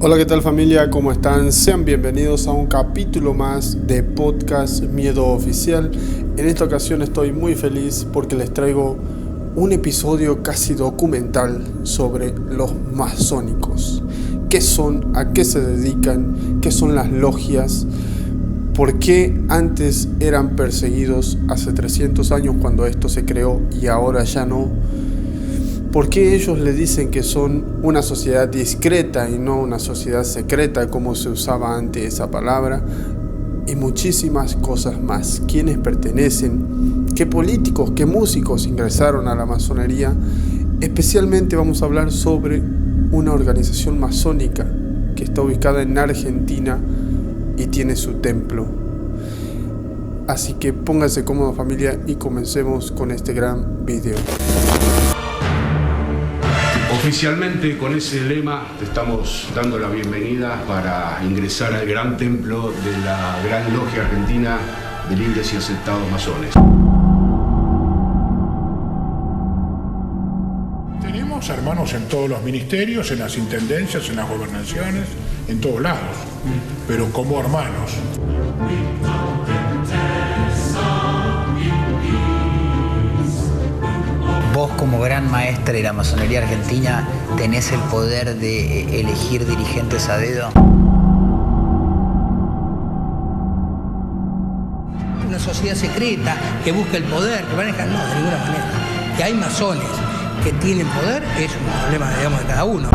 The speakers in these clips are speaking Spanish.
Hola, ¿qué tal familia? ¿Cómo están? Sean bienvenidos a un capítulo más de Podcast Miedo Oficial. En esta ocasión estoy muy feliz porque les traigo un episodio casi documental sobre los masónicos. ¿Qué son? ¿A qué se dedican? ¿Qué son las logias? ¿Por qué antes eran perseguidos hace 300 años cuando esto se creó y ahora ya no? ¿Por qué ellos le dicen que son una sociedad discreta y no una sociedad secreta como se usaba antes esa palabra? Y muchísimas cosas más. ¿Quiénes pertenecen? ¿Qué políticos, qué músicos ingresaron a la masonería? Especialmente vamos a hablar sobre una organización masónica que está ubicada en Argentina y tiene su templo. Así que pónganse cómodos familia y comencemos con este gran video. Oficialmente con ese lema te estamos dando la bienvenida para ingresar al gran templo de la Gran Logia Argentina de Libres y Aceptados Masones. Tenemos hermanos en todos los ministerios, en las intendencias, en las gobernaciones, en todos lados, pero como hermanos. Vos como gran maestra de la masonería argentina tenés el poder de elegir dirigentes a dedo. Una sociedad secreta que busca el poder, que maneja, no, de ninguna manera. Que hay masones que tienen poder es un problema, digamos, de cada uno.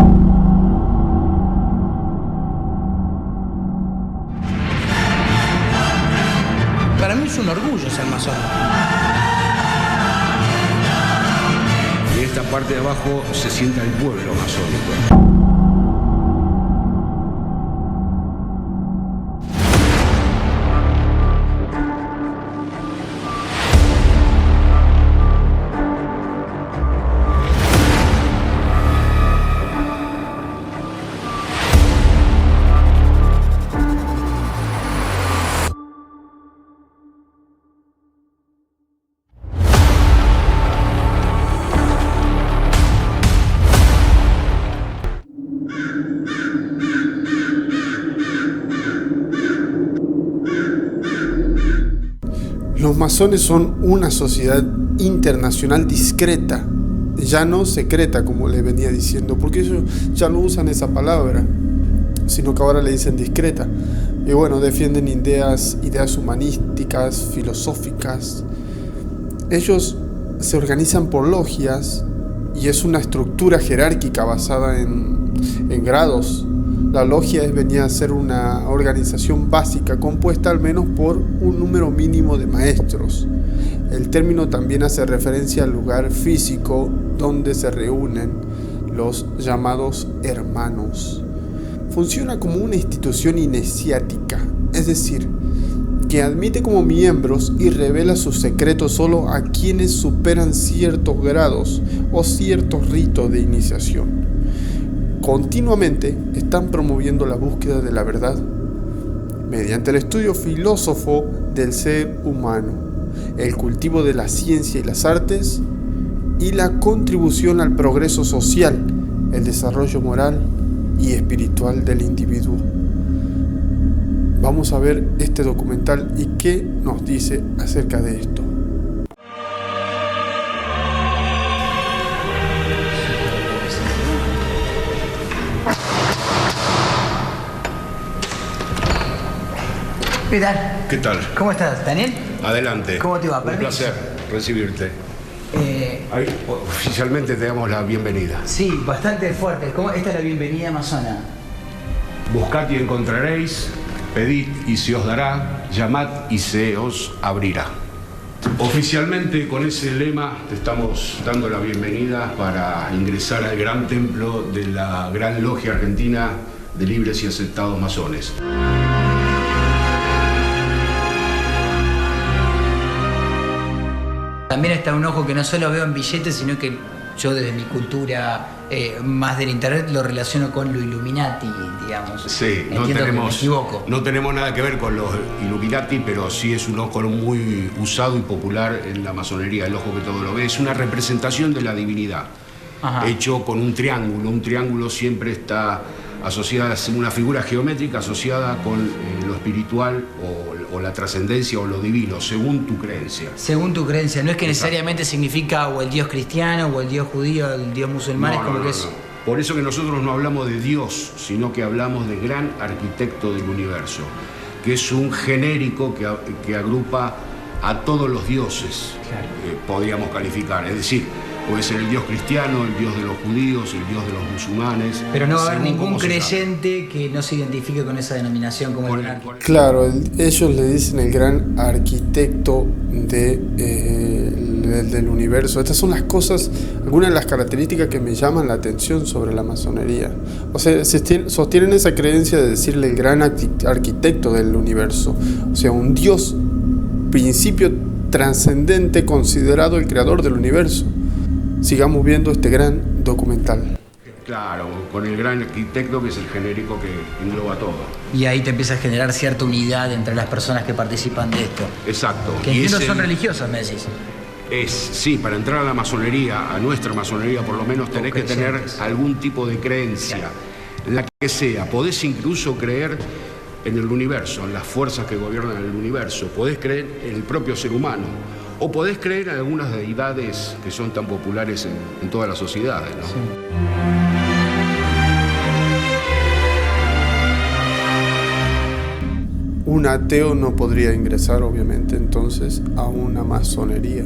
Para mí es un orgullo ser masón. En esta parte de abajo se sienta el pueblo masónico. Los masones son una sociedad internacional discreta, ya no secreta como les venía diciendo, porque ellos ya no usan esa palabra, sino que ahora le dicen discreta. Y bueno, defienden ideas humanísticas, filosóficas. Ellos se organizan por logias y es una estructura jerárquica basada en grados. La logia venía a ser una organización básica compuesta al menos por un número mínimo de maestros. El término también hace referencia al lugar físico donde se reúnen los llamados hermanos. Funciona como una institución iniciática, es decir, que admite como miembros y revela sus secretos solo a quienes superan ciertos grados o ciertos ritos de iniciación. Continuamente están promoviendo la búsqueda de la verdad mediante el estudio filósofo del ser humano, el cultivo de la ciencia y las artes y la contribución al progreso social, el desarrollo moral y espiritual del individuo. Vamos a ver este documental y qué nos dice acerca de esto. ¿Qué tal? ¿Qué tal? ¿Cómo estás, Daniel? Adelante. ¿Cómo te va? Un Permiso. placer recibirte. Ahí, oficialmente te damos la bienvenida. Sí, bastante fuerte. Esta es la bienvenida masona. Buscad y encontraréis, pedid y se os dará, llamad y se os abrirá. Oficialmente con ese lema te estamos dando la bienvenida para ingresar al gran templo de la Gran Logia Argentina de Libres y Aceptados Masones. También está un ojo que no solo veo en billetes, sino que yo desde mi cultura más del internet lo relaciono con lo Illuminati, digamos. Sí, Entiendo que me equivoco. No tenemos nada que ver con los Illuminati, pero sí es un ojo muy usado y popular en la masonería, el ojo que todo lo ve. Es una representación de la divinidad. Ajá. Hecho con un triángulo. Un triángulo siempre está asociada, una figura geométrica asociada con lo espiritual o la trascendencia o lo divino, según tu creencia. Según tu creencia, no es que Exacto. necesariamente significa o el Dios cristiano, o el Dios judío, o el Dios musulmán, es como que es... Por eso que nosotros no hablamos de Dios, sino que hablamos de gran arquitecto del universo, que es un genérico que agrupa a todos los dioses, Claro. podríamos calificar. Es decir, puede ser el Dios cristiano, el Dios de los judíos, el Dios de los musulmanes. Pero no va a haber según ningún cómo se llame. creyente que no se identifique con esa denominación como Con el el- gran arquitecto. Claro, ellos le dicen el gran arquitecto del universo. Estas son las cosas, algunas de las características que me llaman la atención sobre la masonería. O sea, sostienen esa creencia de decirle el gran arquitecto del universo. O sea, un Dios, principio trascendente, considerado el creador del universo. Sigamos viendo este gran documental. Claro, con el gran arquitecto que es el genérico que engloba todo. Y ahí te empieza a generar cierta unidad entre las personas que participan de esto. Exacto. Que Y entiendo es son el- religiosas, me decís. Sí, para entrar a la masonería, a nuestra masonería por lo menos, tenés que tener creyentes. algún tipo de creencia, la que sea. Podés incluso creer en el universo, en las fuerzas que gobiernan el universo. Podés creer en el propio ser humano. O podés creer en algunas deidades que son tan populares en todas las sociedades, ¿no? Un ateo no podría ingresar, obviamente, entonces a una masonería,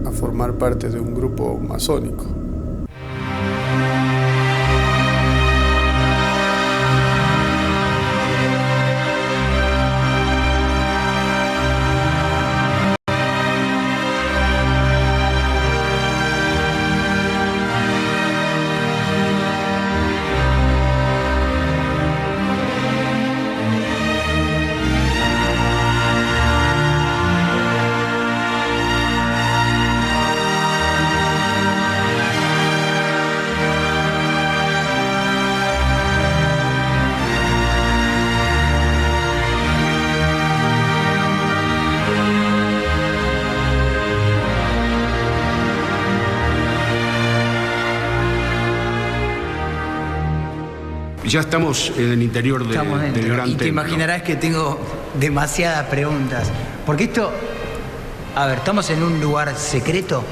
a formar parte de un grupo masónico. Ya estamos en el interior Estamos dentro. del gran Y te templo. imaginarás que tengo demasiadas preguntas. Porque esto... A ver, ¿estamos en un lugar secreto?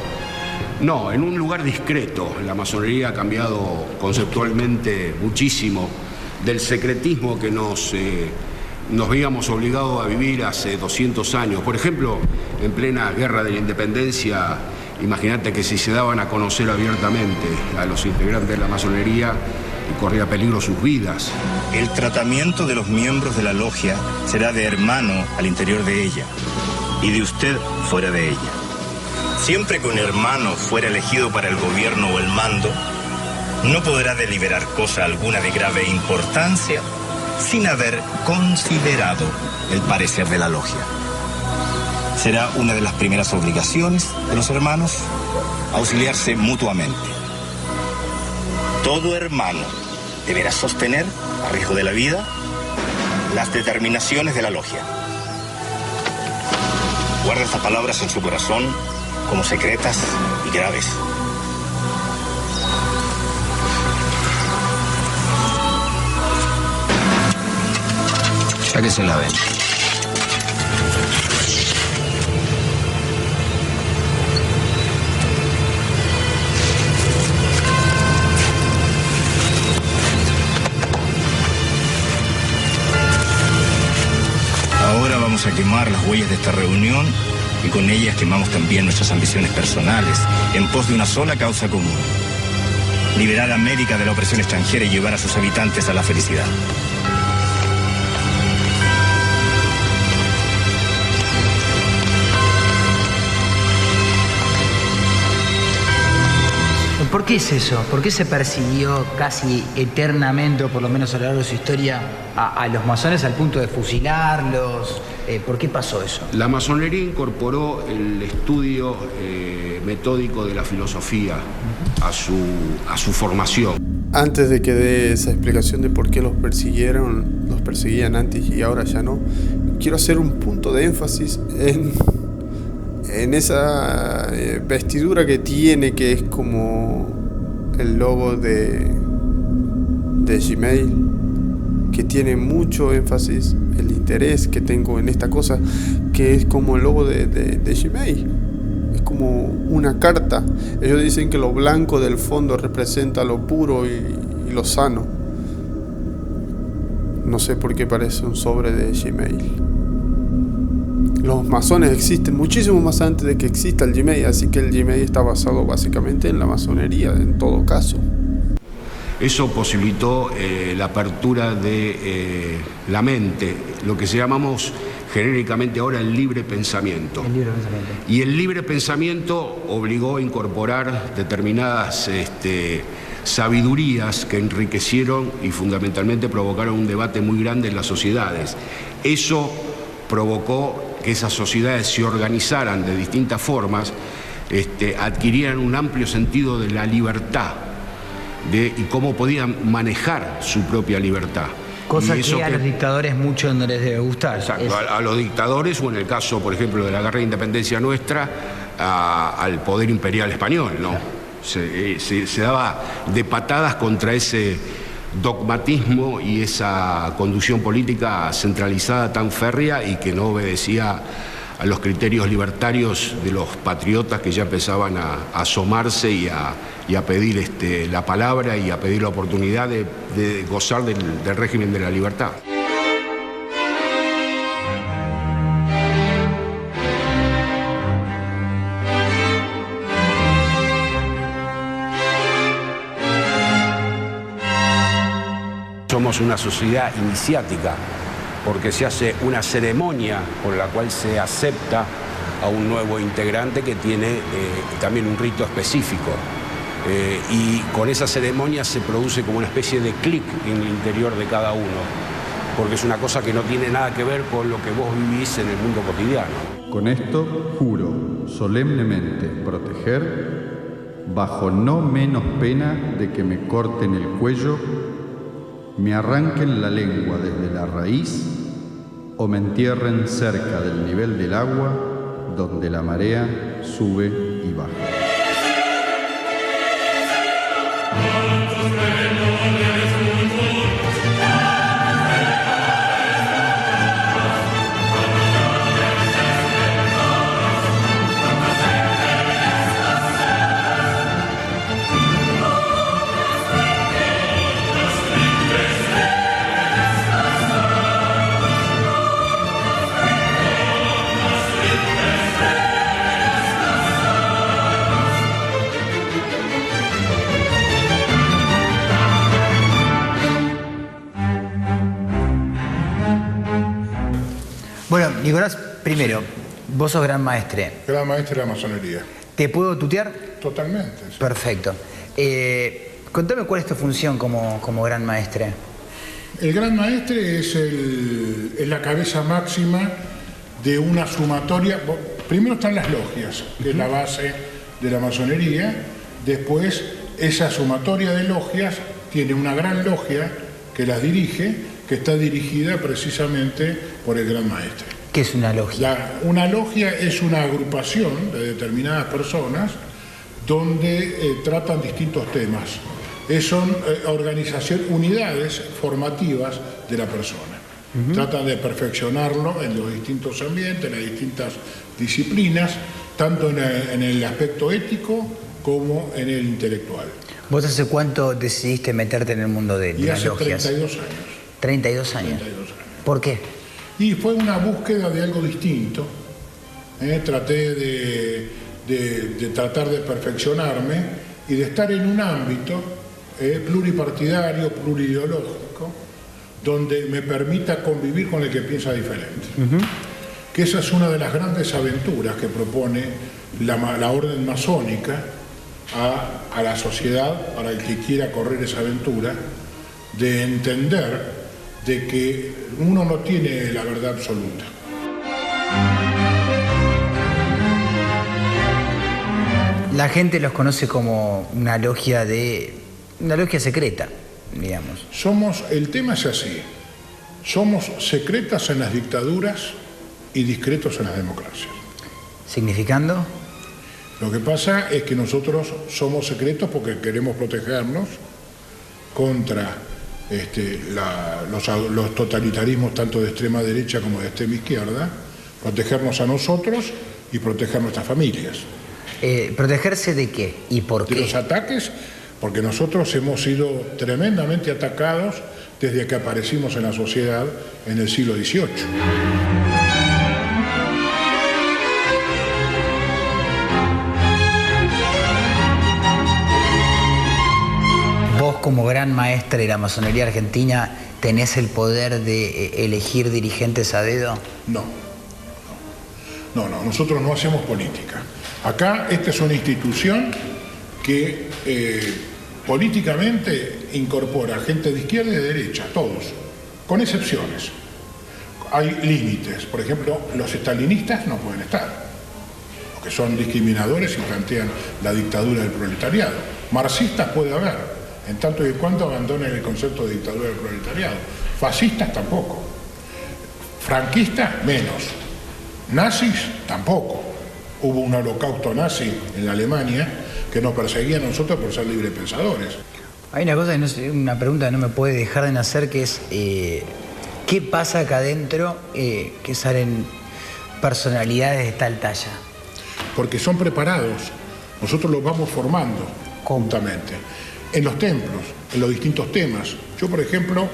No, en un lugar discreto. La masonería ha cambiado conceptualmente muchísimo del secretismo que nos veíamos obligados a vivir hace 200 años. Por ejemplo, en plena guerra de la independencia, imagínate que si se daban a conocer abiertamente a los integrantes de la masonería, corría peligro sus vidas. El tratamiento de los miembros de la logia será de hermano al interior de ella y de usted fuera de ella. Siempre que un hermano fuera elegido para el gobierno o el mando, no podrá deliberar cosa alguna de grave importancia sin haber considerado el parecer de la logia. Será una de las primeras obligaciones de los hermanos auxiliarse mutuamente. Todo hermano deberá sostener, a riesgo de la vida, las determinaciones de la logia. Guarda estas palabras en su corazón como secretas y graves. Ya que se la ven. Ahora vamos a quemar las huellas de esta reunión y con ellas quemamos también nuestras ambiciones personales en pos de una sola causa común: liberar a América de la opresión extranjera y llevar a sus habitantes a la felicidad. ¿Por qué es eso? ¿Por qué se persiguió casi eternamente, o por lo menos a lo largo de su historia, a los masones al punto de fusilarlos? ¿Por qué pasó eso? La masonería incorporó el estudio metódico de la filosofía a su formación. Antes de que dé esa explicación de por qué los perseguían antes y ahora ya no, quiero hacer un punto de énfasis en esa vestidura que tiene, que es como el logo de de Gmail, que tiene mucho énfasis, el interés que tengo en esta cosa, que es como el logo de Gmail. Es como una carta. Ellos dicen que lo blanco del fondo representa lo puro y lo sano. No sé por qué parece un sobre de Gmail. Los masones existen muchísimo más antes de que exista el Gmail, así que el Gmail está basado básicamente en la masonería, en todo caso. Eso posibilitó la apertura de la mente, lo que llamamos genéricamente ahora el libre pensamiento. El libre pensamiento. Y el libre pensamiento obligó a incorporar determinadas sabidurías que enriquecieron y fundamentalmente provocaron un debate muy grande en las sociedades. Eso provocó que esas sociedades se organizaran de distintas formas, adquirieran un amplio sentido de la libertad y cómo podían manejar su propia libertad. Cosa que a los dictadores mucho no les debe gustar. Exacto, a los dictadores, o en el caso, por ejemplo, de la guerra de independencia nuestra, al poder imperial español, ¿no? Se daba de patadas contra ese dogmatismo y esa conducción política centralizada tan férrea y que no obedecía a los criterios libertarios de los patriotas que ya empezaban a asomarse y a pedir la palabra y a pedir la oportunidad de gozar del régimen de la libertad. Somos una sociedad iniciática porque se hace una ceremonia por la cual se acepta a un nuevo integrante que tiene también un rito específico. Y con esa ceremonia se produce como una especie de clic en el interior de cada uno, porque es una cosa que no tiene nada que ver con lo que vos vivís en el mundo cotidiano. Con esto juro solemnemente proteger, bajo no menos pena de que me corten el cuello, me arranquen la lengua desde la raíz o me entierren cerca del nivel del agua donde la marea sube y baja. Bueno, Nicolás, primero, vos sos gran maestre. Gran maestre de la masonería. ¿Te puedo tutear? Totalmente. Sí. Perfecto. Contame cuál es tu función como gran maestre. El gran maestre es la cabeza máxima de una sumatoria. Primero están las logias, que es la base de la masonería. Después, esa sumatoria de logias tiene una gran logia que las dirige, que está dirigida precisamente por el gran maestre. ¿Qué es una logia? Una logia es una agrupación de determinadas personas donde tratan distintos temas. Son unidades formativas de la persona. Tratan de perfeccionarlo en los distintos ambientes, en las distintas disciplinas, tanto en el aspecto ético como en el intelectual. ¿Vos hace cuánto decidiste meterte en el mundo de las logias? 32 años. 32 años. 32 años. ¿Por qué? Y fue una búsqueda de algo distinto. Traté de tratar de perfeccionarme y de estar en un ámbito pluripartidario, plurideológico, donde me permita convivir con el que piensa diferente. Que esa es una de las grandes aventuras que propone la orden masónica a la sociedad, para el que quiera correr esa aventura, de entender de que uno no tiene la verdad absoluta. La gente los conoce como una logia secreta, digamos. El tema es así. Somos secretas en las dictaduras y discretos en las democracias. ¿Significando? Lo que pasa es que nosotros somos secretos porque queremos protegernos contra los totalitarismos tanto de extrema derecha como de extrema izquierda, protegernos a nosotros y proteger nuestras familias. ¿Protegerse de qué y por qué? De los ataques, porque nosotros hemos sido tremendamente atacados desde que aparecimos en la sociedad en el siglo XVIII. Vos, como gran maestre de la masonería argentina, ¿tenés el poder de elegir dirigentes a dedo? No, nosotros no hacemos política. Acá esta es una institución que políticamente incorpora gente de izquierda y de derecha, todos, con excepciones. Hay límites, por ejemplo, los estalinistas no pueden estar, porque son discriminadores y plantean la dictadura del proletariado. Marxistas puede haber, en tanto y en cuanto abandonen el concepto de dictadura del proletariado. Fascistas tampoco. Franquistas menos. Nazis tampoco. Hubo un holocausto nazi en la Alemania que nos perseguía a nosotros por ser librepensadores. Hay una cosa, una pregunta que no me puede dejar de nacer, que es ¿qué pasa acá adentro que salen personalidades de tal talla? Porque son preparados. Nosotros los vamos formando juntamente. En los templos, en los distintos temas. Yo, por ejemplo,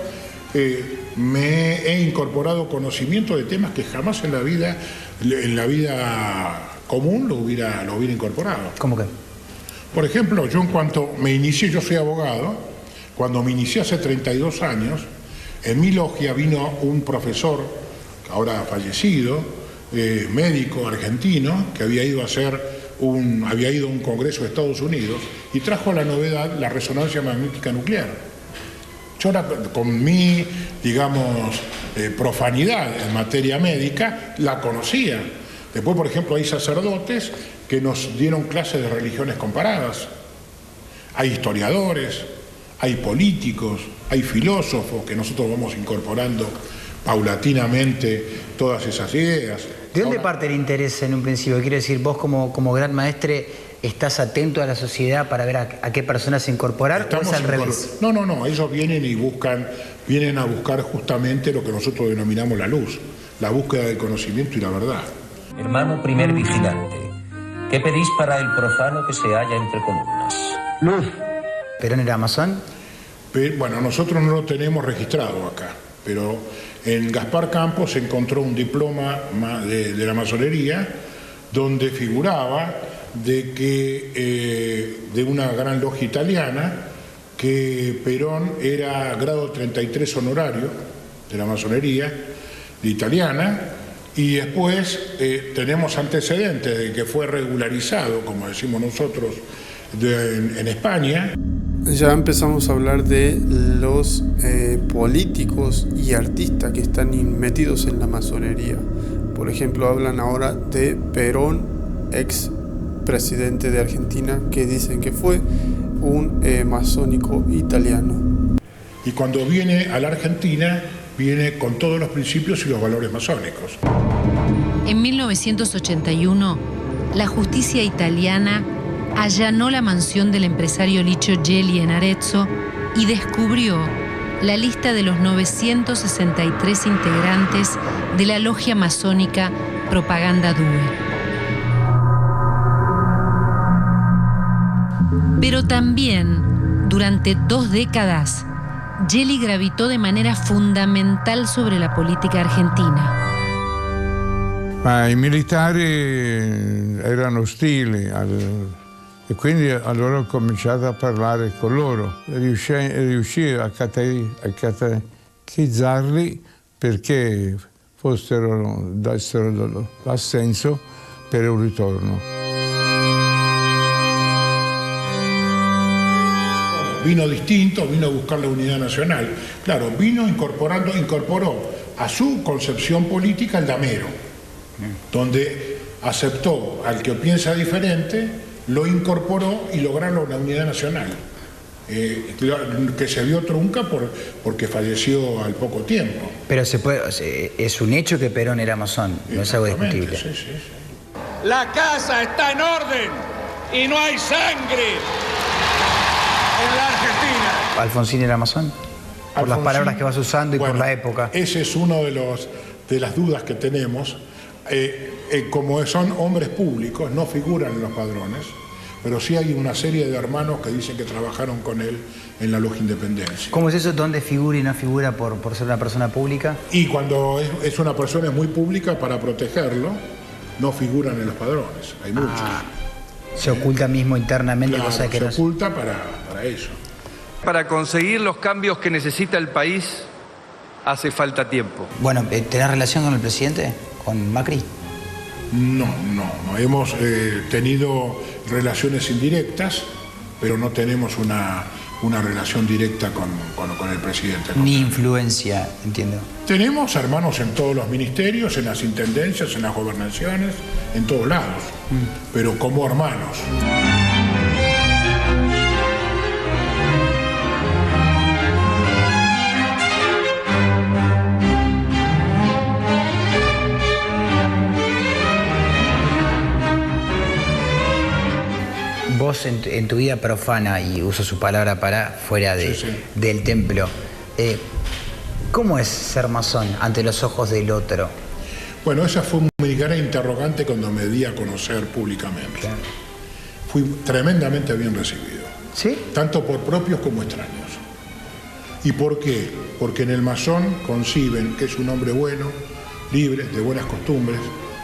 me he incorporado conocimiento de temas que jamás en la vida común lo hubiera incorporado. ¿Cómo qué? Por ejemplo, yo en cuanto me inicié, yo soy abogado, cuando me inicié hace 32 años, en mi logia vino un profesor, ahora fallecido, médico argentino, que había ido a un congreso de Estados Unidos y trajo la novedad, la resonancia magnética nuclear. Yo con mi, digamos, profanidad en materia médica, la conocía. Después, por ejemplo, hay sacerdotes que nos dieron clases de religiones comparadas. Hay historiadores, hay políticos, hay filósofos que nosotros vamos incorporando paulatinamente todas esas ideas. ¿De dónde parte el interés en un principio? Quiero decir, vos como gran maestre estás atento a la sociedad para ver a qué personas incorporar, ¿o es al revés? No, ellos vienen a buscar justamente lo que nosotros denominamos la luz, la búsqueda del conocimiento y la verdad. Hermano primer vigilante, ¿qué pedís para el profano que se halla entre columnas? Luz. ¿Perón era masón? Bueno, nosotros no lo tenemos registrado acá, pero en Gaspar Campos se encontró un diploma de la masonería donde figuraba de que de una gran logia italiana que Perón era grado 33 honorario de la masonería italiana, y después tenemos antecedentes de que fue regularizado, como decimos nosotros, en España. Ya empezamos a hablar de los políticos y artistas que están metidos en la masonería. Por ejemplo, hablan ahora de Perón, ex presidente de Argentina, que dicen que fue un masónico italiano. Y cuando viene a la Argentina, viene con todos los principios y los valores masónicos. En 1981, la justicia italiana allanó la mansión del empresario Licio Gelli en Arezzo y descubrió la lista de los 963 integrantes de la logia masónica Propaganda Due. Pero también, durante 2 décadas, Gelli gravitò de manera fundamental sobre la política argentina. Ma i militari erano ostili e quindi allora ho cominciato a parlare con loro. Riuscii a catechizzarli perché dessero l'assenso per un ritorno. Vino distinto, vino a buscar la unidad nacional. Claro, incorporó a su concepción política el damero, donde aceptó al que piensa diferente, lo incorporó y lograron la unidad nacional, que se vio trunca porque falleció al poco tiempo. Pero es un hecho que Perón era masón, no es algo discutible. Sí. La casa está en orden y no hay sangre en la Argentina. ¿Alfonsín era masón? Por las palabras que vas usando y por la época. Ese es uno de las dudas que tenemos. Como son hombres públicos, no figuran en los padrones, pero sí hay una serie de hermanos que dicen que trabajaron con él en la Logia Independencia. ¿Cómo es eso? ¿Dónde figura y no figura por ser una persona pública? Y cuando es una persona muy pública, para protegerlo, no figuran en los padrones. Hay muchos. Se oculta mismo internamente, claro, cosa que se no oculta para eso. Para conseguir los cambios que necesita el país, hace falta tiempo. Bueno, ¿tenés relación con el presidente? ¿Con Macri? No. Hemos tenido relaciones indirectas, pero no tenemos una relación directa con el presidente. Ni influencia, entiendo. Tenemos hermanos en todos los ministerios, en las intendencias, en las gobernaciones, en todos lados, pero como hermanos. Vos en tu vida profana, y uso su palabra para fuera del templo, ¿cómo es ser masón ante los ojos del otro? Bueno, esa fue mi gran interrogante cuando me di a conocer públicamente. Claro. Fui tremendamente bien recibido. ¿Sí? Tanto por propios como extraños. ¿Y por qué? Porque en el masón conciben que es un hombre bueno, libre, de buenas costumbres,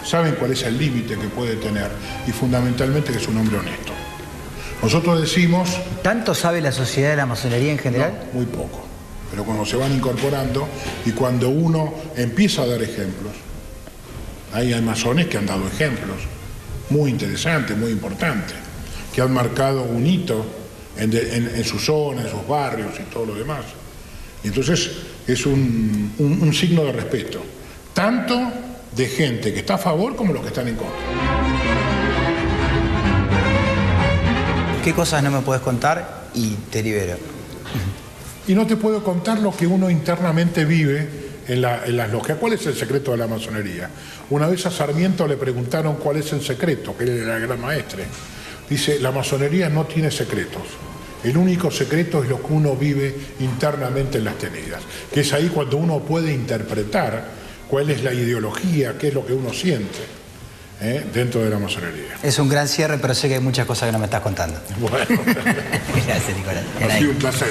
saben cuál es el límite que puede tener y fundamentalmente que es un hombre honesto. Nosotros decimos... ¿Tanto sabe la sociedad de la masonería en general? No, muy poco. Pero cuando se van incorporando y cuando uno empieza a dar ejemplos, ahí hay masones que han dado ejemplos muy interesantes, muy importantes, que han marcado un hito en su zona, en sus barrios y todo lo demás. Y entonces es un signo de respeto, tanto de gente que está a favor como los que están en contra. ¿Qué cosas no me puedes contar? Y te libero. Y no te puedo contar lo que uno internamente vive en las logias. ¿Cuál es el secreto de la masonería? Una vez a Sarmiento le preguntaron cuál es el secreto, que él era el gran maestre. Dice, la masonería no tiene secretos. El único secreto es lo que uno vive internamente en las tenidas. Que es ahí cuando uno puede interpretar cuál es la ideología, qué es lo que uno siente dentro de la masonería. Es un gran cierre, pero sé que hay muchas cosas que no me estás contando. Bueno. Gracias, Nicolás. Ha sido un placer,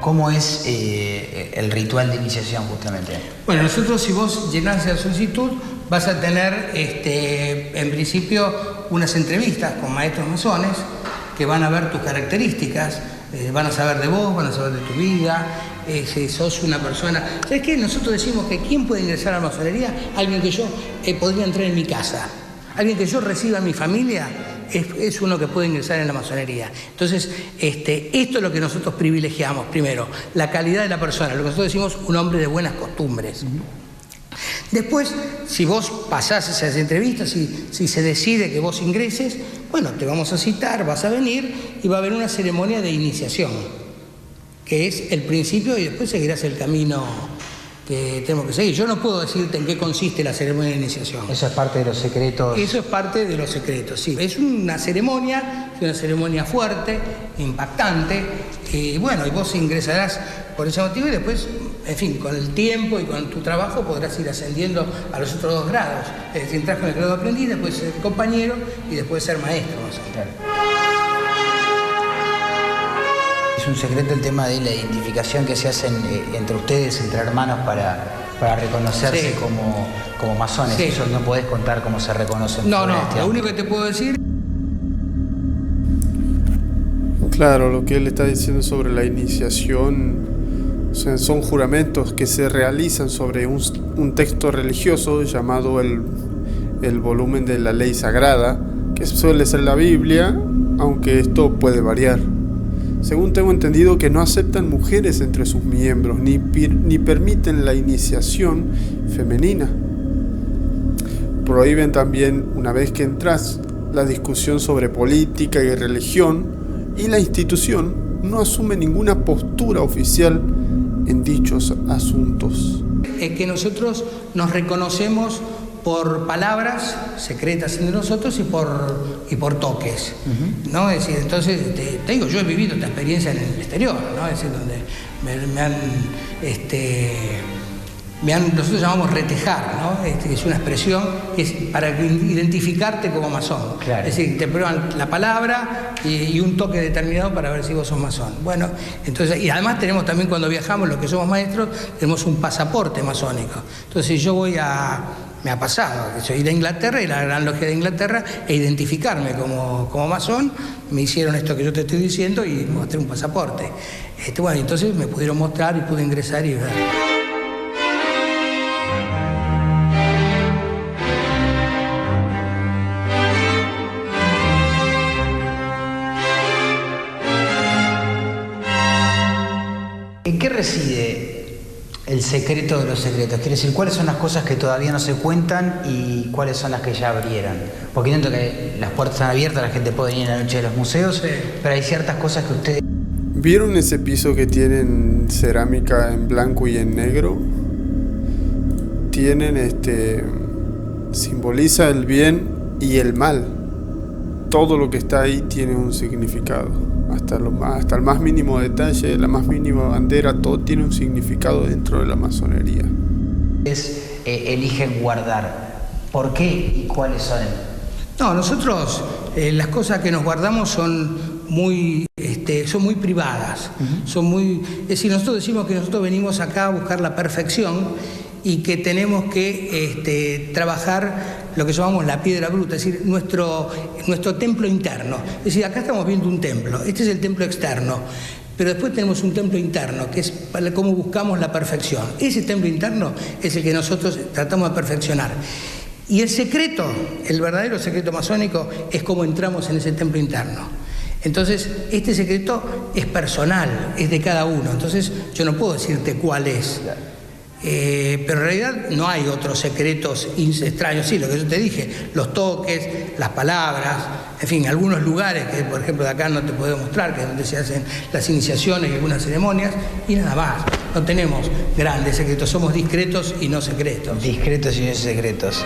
¿Cómo es el ritual de iniciación, justamente? Bueno, nosotros, si vos llenás la solicitud, vas a tener, en principio, unas entrevistas con maestros masones que van a ver tus características, van a saber de vos, van a saber de tu vida, si sos una persona... ¿Sabes qué? Nosotros decimos que ¿quién puede ingresar a la masonería? Alguien que yo podría entrar en mi casa. Alguien que yo reciba en mi familia es uno que puede ingresar en la masonería. Entonces, esto es lo que nosotros privilegiamos. Primero, la calidad de la persona, lo que nosotros decimos, un hombre de buenas costumbres. Después, si vos pasás esas entrevistas, si se decide que vos ingreses, bueno, te vamos a citar, vas a venir y va a haber una ceremonia de iniciación, que es el principio y después seguirás el camino que tenemos que seguir. Yo no puedo decirte en qué consiste la ceremonia de iniciación. Eso es parte de los secretos. Eso es parte de los secretos, sí. Es una ceremonia fuerte, impactante, y bueno, y vos ingresarás por ese motivo y después, en fin, con el tiempo y con tu trabajo podrás ir ascendiendo a los otros 2 grados. Es decir, entras con el grado de aprendiz, después ser compañero y después ser maestro. Es un secreto el tema de la identificación que se hacen entre ustedes, entre hermanos, para reconocerse como masones. Sí. Eso no podés contar cómo se reconocen. No, lo único que te puedo decir... Claro, lo que él está diciendo sobre la iniciación, o sea, son juramentos que se realizan sobre un texto religioso llamado el volumen de la ley sagrada, que suele ser la Biblia, aunque esto puede variar. Según tengo entendido, que no aceptan mujeres entre sus miembros, ni permiten la iniciación femenina. Prohíben también, una vez que entras, la discusión sobre política y religión, y la institución no asume ninguna postura oficial en dichos asuntos. Es que nosotros nos reconocemos por palabras secretas entre nosotros y por toques, ¿no? Es decir, entonces, te digo, yo he vivido esta experiencia en el exterior, ¿no? Es decir, donde nosotros llamamos retejar, ¿no? Es una expresión que es para identificarte como masón. Claro. Es decir, te prueban la palabra y un toque determinado para ver si vos sos masón. Bueno, entonces, y además tenemos también cuando viajamos, los que somos maestros, tenemos un pasaporte masónico. Entonces, si yo me ha pasado, que soy de Inglaterra, y la Gran Logia de Inglaterra, e identificarme como masón, me hicieron esto que yo te estoy diciendo y mostré un pasaporte. Bueno, entonces me pudieron mostrar y pude ingresar y ver. ¿En qué reside el secreto de los secretos? Quiere decir, ¿cuáles son las cosas que todavía no se cuentan y cuáles son las que ya abrieron? Porque entiendo que las puertas están abiertas, la gente puede venir en la noche de los museos, sí, pero hay ciertas cosas que ustedes... ¿Vieron ese piso que tienen cerámica en blanco y en negro? Tienen simboliza el bien y el mal. Todo lo que está ahí tiene un significado. Hasta el más mínimo detalle, la más mínima bandera, todo tiene un significado dentro de la masonería. Eligen guardar. ¿Por qué y cuáles son? No, nosotros las cosas que nos guardamos son muy privadas. Es decir, nosotros decimos que nosotros venimos acá a buscar la perfección y que tenemos que trabajar lo que llamamos la piedra bruta, es decir, nuestro templo interno. Es decir, acá estamos viendo un templo, este es el templo externo, pero después tenemos un templo interno, que es para cómo buscamos la perfección. Ese templo interno es el que nosotros tratamos de perfeccionar. Y el secreto, el verdadero secreto masónico, es cómo entramos en ese templo interno. Entonces, este secreto es personal, es de cada uno, entonces yo no puedo decirte cuál es. Pero en realidad no hay otros secretos extraños. Sí, lo que yo te dije, los toques, las palabras, en fin, algunos lugares que, por ejemplo, de acá no te puedo mostrar, que es donde se hacen las iniciaciones y algunas ceremonias, y nada más. No tenemos grandes secretos, somos discretos y no secretos. Discretos y no secretos.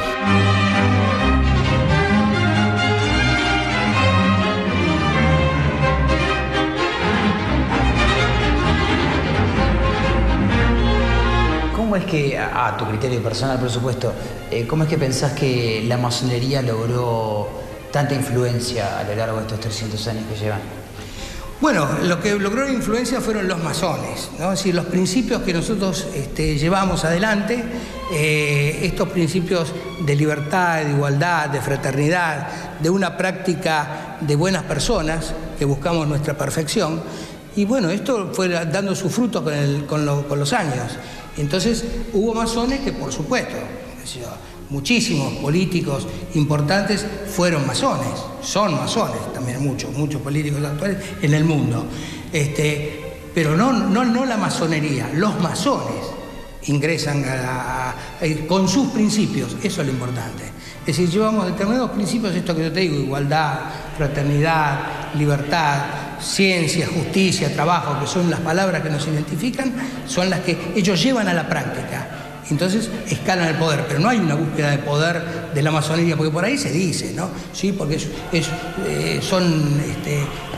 ¿Cómo es que, a tu criterio personal, por supuesto, cómo es que pensás que la masonería logró tanta influencia a lo largo de estos 300 años que llevan? Bueno, lo que logró influencia fueron los masones, ¿no? Es decir, los principios que nosotros llevamos adelante, estos principios de libertad, de igualdad, de fraternidad, de una práctica de buenas personas, que buscamos nuestra perfección, y bueno, esto fue dando sus frutos con los años. Entonces hubo masones que, por supuesto, muchísimos políticos importantes fueron masones, son masones también muchos políticos actuales en el mundo. Pero no la masonería, los masones ingresan con sus principios, eso es lo importante. Es decir, llevamos determinados principios, esto que yo te digo, igualdad, fraternidad, libertad, ciencia, justicia, trabajo, que son las palabras que nos identifican, son las que ellos llevan a la práctica. Entonces escalan el poder, pero no hay una búsqueda de poder de la masonería, porque por ahí se dice, ¿no? Sí, porque son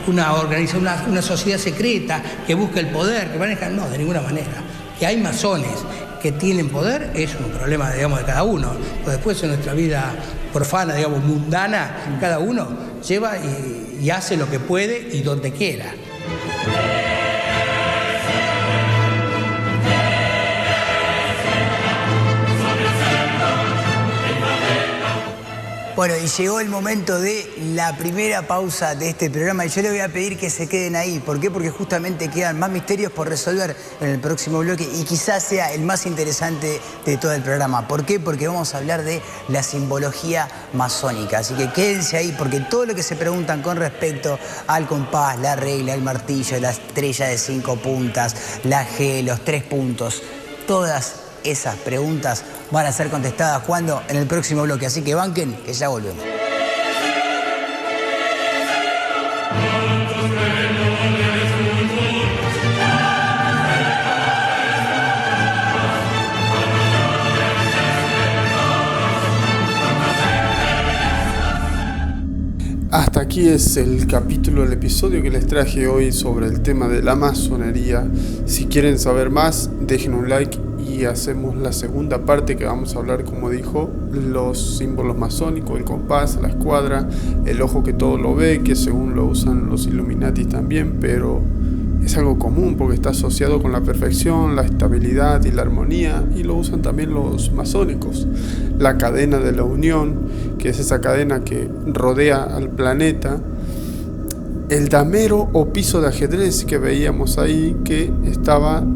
una sociedad secreta que busca el poder, que maneja, no, de ninguna manera. Que hay masones que tienen poder es un problema, digamos, de cada uno. Pues después en nuestra vida profana, digamos, mundana, cada uno lleva y hace lo que puede y donde quiera. Bueno, y llegó el momento de la primera pausa de este programa y yo les voy a pedir que se queden ahí. ¿Por qué? Porque justamente quedan más misterios por resolver en el próximo bloque y quizás sea el más interesante de todo el programa. ¿Por qué? Porque vamos a hablar de la simbología masónica. Así que quédense ahí porque todo lo que se preguntan con respecto al compás, la regla, el martillo, la estrella de 5 puntas, la G, los 3 puntos, todas esas preguntas van a ser contestadas cuando en el próximo bloque. Así que banquen, que ya volvemos. hasta aquí es el capítulo del episodio que les traje hoy sobre el tema de la masonería. Si quieren saber más, dejen un like y hacemos la segunda parte, que vamos a hablar, como dijo, los símbolos masónicos, el compás, la escuadra, el ojo que todo lo ve, que según lo usan los Illuminati también, pero es algo común porque está asociado con la perfección, la estabilidad y la armonía, y lo usan también los masónicos. La cadena de la unión, que es esa cadena que rodea al planeta. El damero o piso de ajedrez que veíamos ahí, que estaba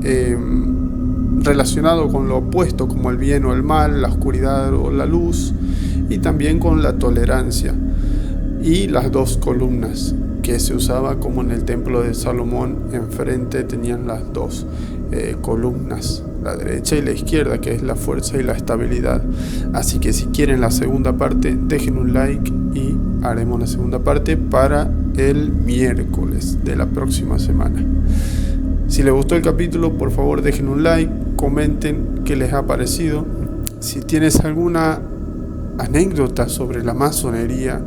relacionado con lo opuesto, como el bien o el mal, la oscuridad o la luz, y también con la tolerancia. Y las dos columnas, que se usaba como en el templo de Salomón, enfrente tenían las dos columnas, la derecha y la izquierda, que es la fuerza y la estabilidad. Así que si quieren la segunda parte, dejen un like y haremos la segunda parte para el miércoles de la próxima semana. Si les gustó el capítulo, por favor dejen un like, comenten qué les ha parecido. Si tienes alguna anécdota sobre la masonería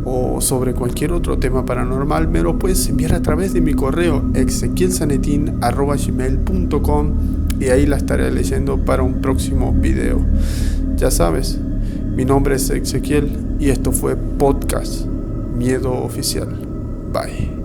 o sobre cualquier otro tema paranormal, me lo puedes enviar a través de mi correo exequielsanetin@gmail.com y ahí la estaré leyendo para un próximo video. Ya sabes, mi nombre es Ezequiel y esto fue Podcast Miedo Oficial. Bye.